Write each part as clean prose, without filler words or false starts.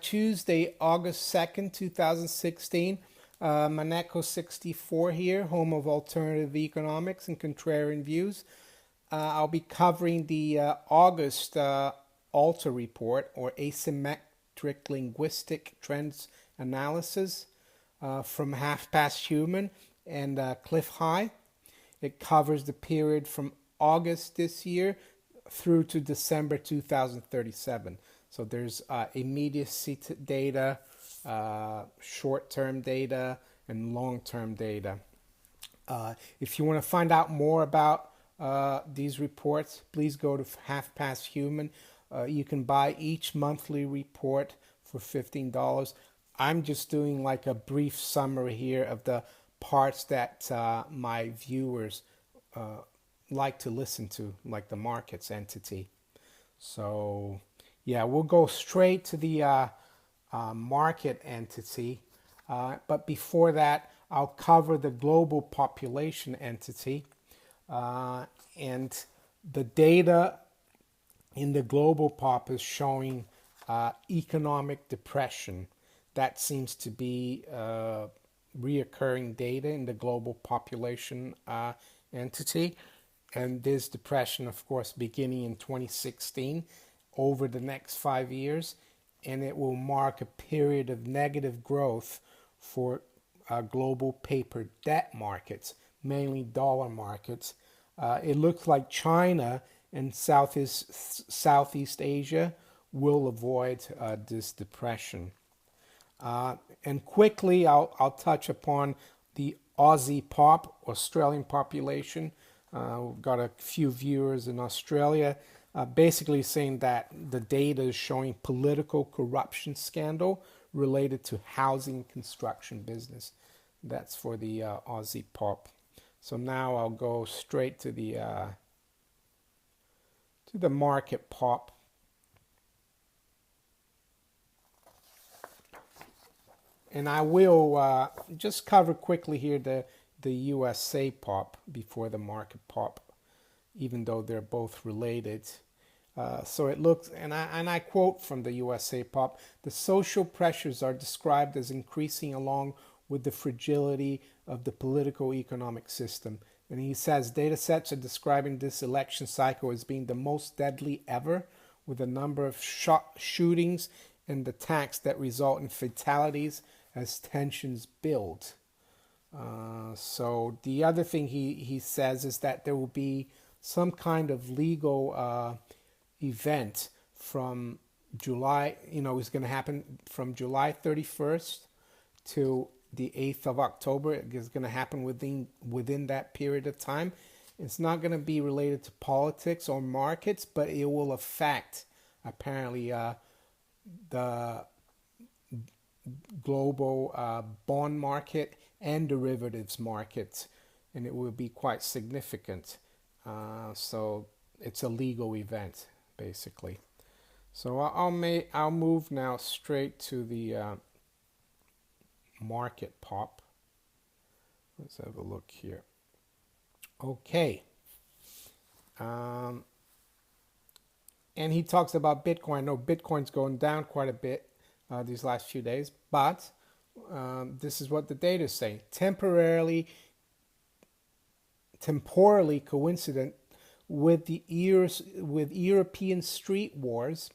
Tuesday, August 2nd, 2016. Maneco 64 here, home of alternative economics and contrarian views. I'll be covering the August ALTA report, or Asymmetric Linguistic Trends Analysis, from Halfpasthuman and Clif High. It covers the period from August this year through to December 2037. So there's immediacy data, short-term data, and long-term data. If you want to find out more about these reports, please go to Halfpasthuman. You can buy each monthly report for $15. I'm just doing like a brief summary here of the parts that my viewers like to listen to, like the markets entity. So yeah, we'll go straight to the market entity. But before that, I'll cover the global population entity. And the data in the global pop is showing economic depression. That seems to be reoccurring data in the global population entity. And this depression, of course, beginning in 2016 over the next 5 years. And it will mark a period of negative growth for global paper debt markets, mainly dollar markets. It looks like China and Southeast Asia will avoid this depression. And quickly, I'll touch upon the Aussie pop, Australian population. We've got a few viewers in Australia, basically saying that the data is showing political corruption scandal related to housing construction business. That's for the Aussie pop. So now I'll go straight to the market pop. And I will just cover quickly here the USA pop before the market pop, even though they're both related. So it looks, and I quote from the USA pop: the social pressures are described as increasing along with the fragility of the political economic system. And he says data sets are describing this election cycle as being the most deadly ever, with a number of shootings and attacks that result in fatalities as tensions build. So the other thing he says is that there will be some kind of legal event from July, it's going to happen from July 31st to the 8th of October. It's going to happen within that period of time. It's not going to be related to politics or markets, but it will affect, apparently, the global bond market and derivatives market, and it will be quite significant. So it's a legal event, basically. So I'll move now straight to the market pop. Let's have a look here. Okay. And he talks about Bitcoin. No, Bitcoin's going down quite a bit these last few days, but this is what the data is saying. Temporally coincident with European street wars,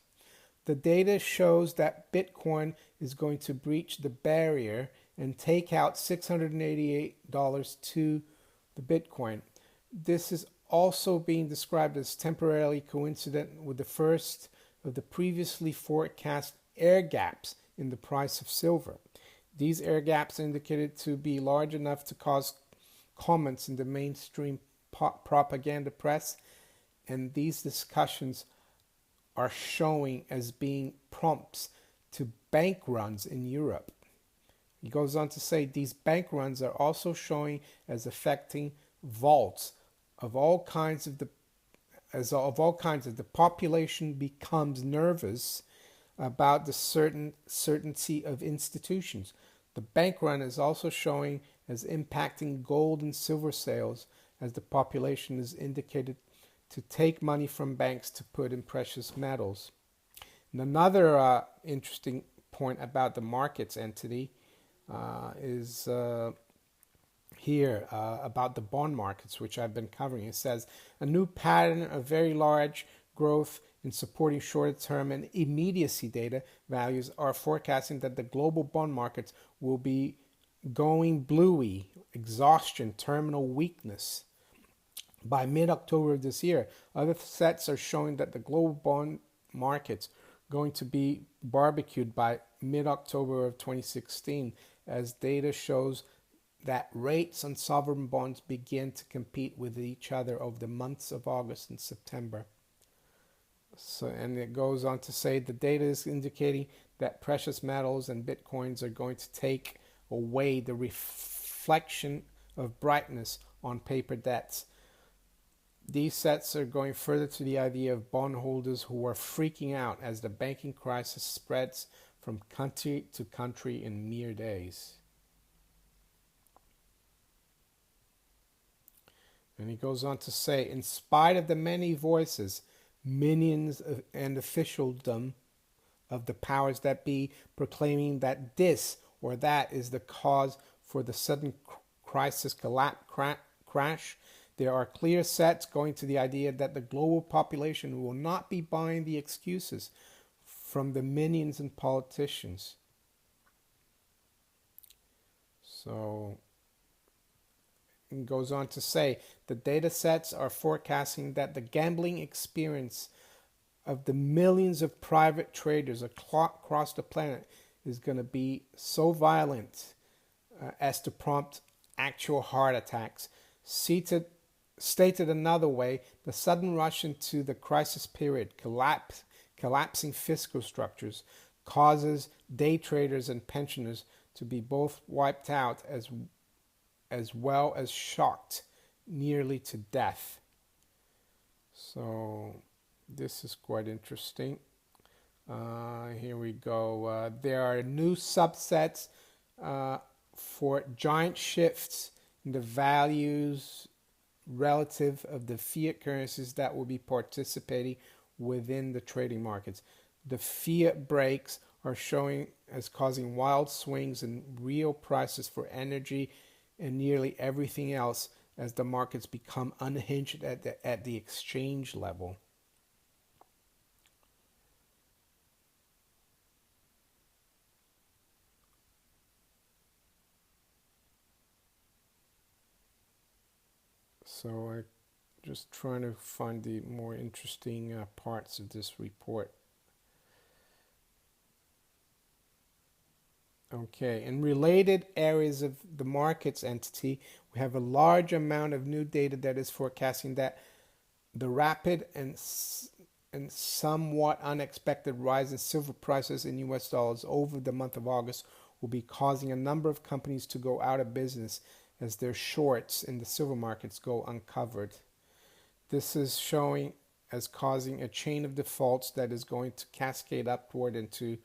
the data shows that Bitcoin is going to breach the barrier and take out $688 to the Bitcoin. This is also being described as temporarily coincident with the first of the previously forecast air gaps in the price of silver. These air gaps are indicated to be large enough to cause comments in the mainstream propaganda press, and these discussions are showing as being prompts to bank runs in Europe. He goes on to say these bank runs are also showing as affecting vaults of all kinds of the population becomes nervous about the certainty of institutions. The bank run is also showing as impacting gold and silver sales, as the population is indicated to take money from banks to put in precious metals. And another interesting point about the markets entity is here about the bond markets, which I've been covering. It says a new pattern of very large growth in supporting short-term and immediacy data values are forecasting that the global bond markets will be going bluey, exhaustion, terminal weakness by mid-October of this year. Other sets are showing that the global bond markets going to be barbecued by mid-October of 2016, as data shows that rates on sovereign bonds begin to compete with each other over the months of August and September. So, and it goes on to say the data is indicating that precious metals and bitcoins are going to take away the reflection of brightness on paper debts. These sets are going further to the idea of bondholders who are freaking out as the banking crisis spreads from country to country in mere days. And he goes on to say, in spite of the many voices, minions and officialdom of the powers that be proclaiming that this or that is the cause for the sudden crisis crash, there are clear sets going to the idea that the global population will not be buying the excuses from the minions and politicians. So it goes on to say the data sets are forecasting that the gambling experience of the millions of private traders across the planet is going to be so violent as to prompt actual heart attacks. Stated another way, the sudden rush into the crisis period, collapsing fiscal structures, causes day traders and pensioners to be both wiped out as well as shocked nearly to death. So this is quite interesting. Here we go. There are new subsets for giant shifts in the values relative of the fiat currencies that will be participating within the trading markets. The fiat breaks are showing as causing wild swings in real prices for energy and nearly everything else as the markets become unhinged at the exchange level. So I'm just trying to find the more interesting parts of this report. Okay, in related areas of the markets entity, we have a large amount of new data that is forecasting that the rapid and somewhat unexpected rise in silver prices in US dollars over the month of August will be causing a number of companies to go out of business as their shorts in the silver markets go uncovered. This is showing as causing a chain of defaults that is going to cascade upward into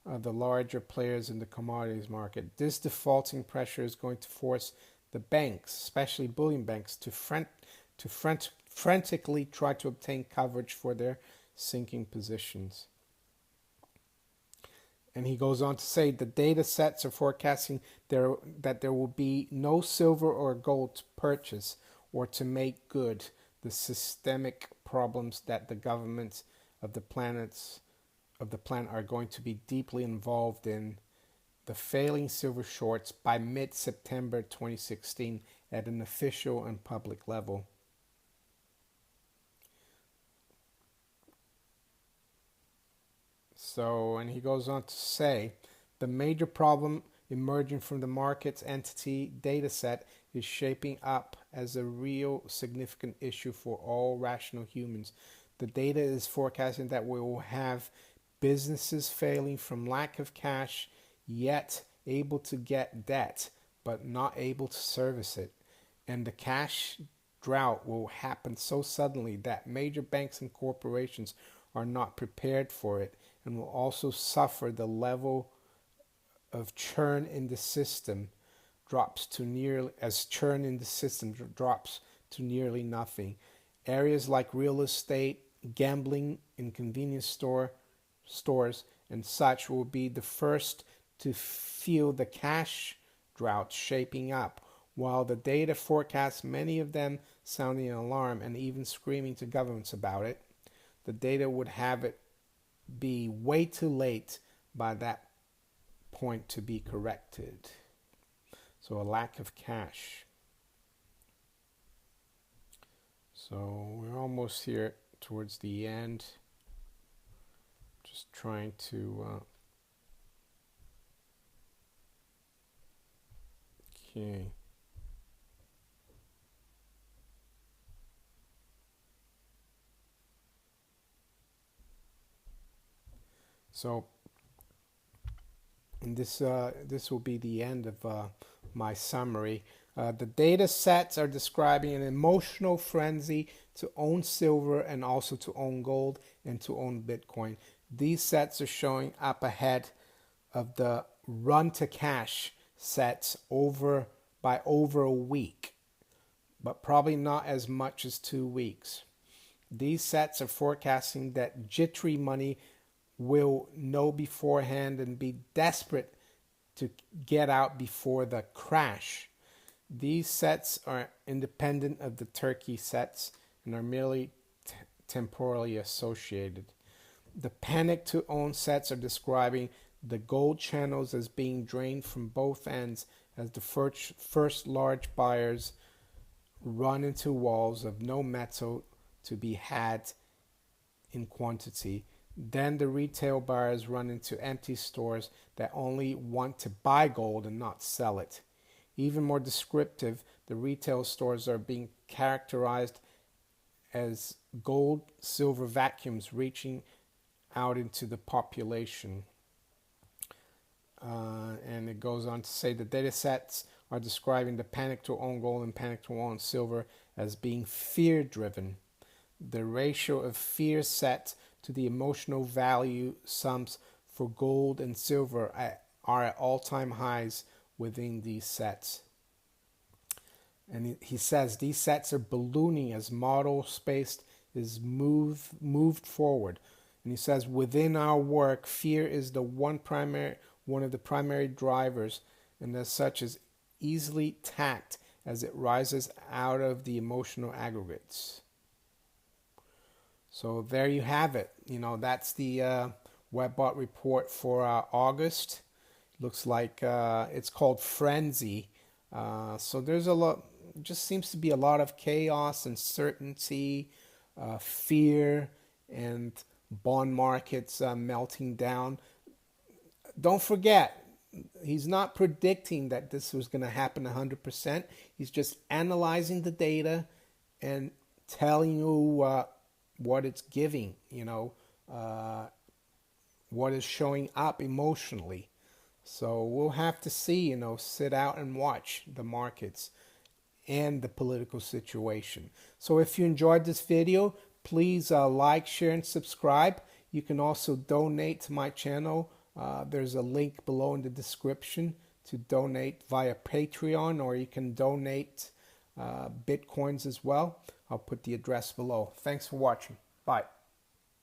the larger players in the commodities market. This defaulting pressure is going to force the banks, especially bullion banks, to frantically try to obtain coverage for their sinking positions. And he goes on to say the data sets are forecasting that there will be no silver or gold to purchase or to make good the systemic problems that the governments of the planet are going to be deeply involved in the failing silver shorts by mid-September 2016 at an official and public level. So, and he goes on to say, the major problem emerging from the markets entity data set is shaping up as a real significant issue for all rational humans. The data is forecasting that we will have businesses failing from lack of cash, yet able to get debt, but not able to service it. And the cash drought will happen so suddenly that major banks and corporations are not prepared for it, and will also suffer the level of churn in the system drops to nearly nothing. Areas like real estate, gambling in convenience stores, and such will be the first to feel the cash drought shaping up, while the data forecasts, many of them sounding an alarm and even screaming to governments about it. The data would have it be way too late by that point to be corrected. So a lack of cash. So we're almost here towards the end. Just trying to okay. So, and this will be the end of my summary. The data sets are describing an emotional frenzy to own silver and also to own gold and to own Bitcoin. These sets are showing up ahead of the run to cash sets by over a week, but probably not as much as 2 weeks. These sets are forecasting that jittery money will know beforehand and be desperate to get out before the crash. These sets are independent of the Turkey sets and are merely temporally associated. The panic to own sets are describing the gold channels as being drained from both ends as the first large buyers run into walls of no metal to be had in quantity. Then the retail buyers run into empty stores that only want to buy gold and not sell it. Even more descriptive, the retail stores are being characterized as gold silver vacuums reaching out into the population. And it goes on to say the data sets are describing the panic to own gold and panic to own silver as being fear driven. The ratio of fear set to the emotional value sums for gold and silver are at all-time highs within these sets. And he says these sets are ballooning as model space is moved forward. And he says within our work, fear is the one of the primary drivers, and as such is easily tacked as it rises out of the emotional aggregates. So there you have it. That's the WebBot report for August. Looks like it's called Frenzy. So there's just seems to be a lot of chaos, uncertainty, fear, and bond markets melting down. Don't forget, he's not predicting that this was going to happen 100%. He's just analyzing the data and telling you what it's giving, what is showing up emotionally. So we'll have to see, sit out and watch the markets and the political situation. So if you enjoyed this video, please like, share, and subscribe. You can also donate to my channel. There's a link below in the description to donate via Patreon, or you can donate Bitcoins as well. I'll put the address below. Thanks for watching. Bye.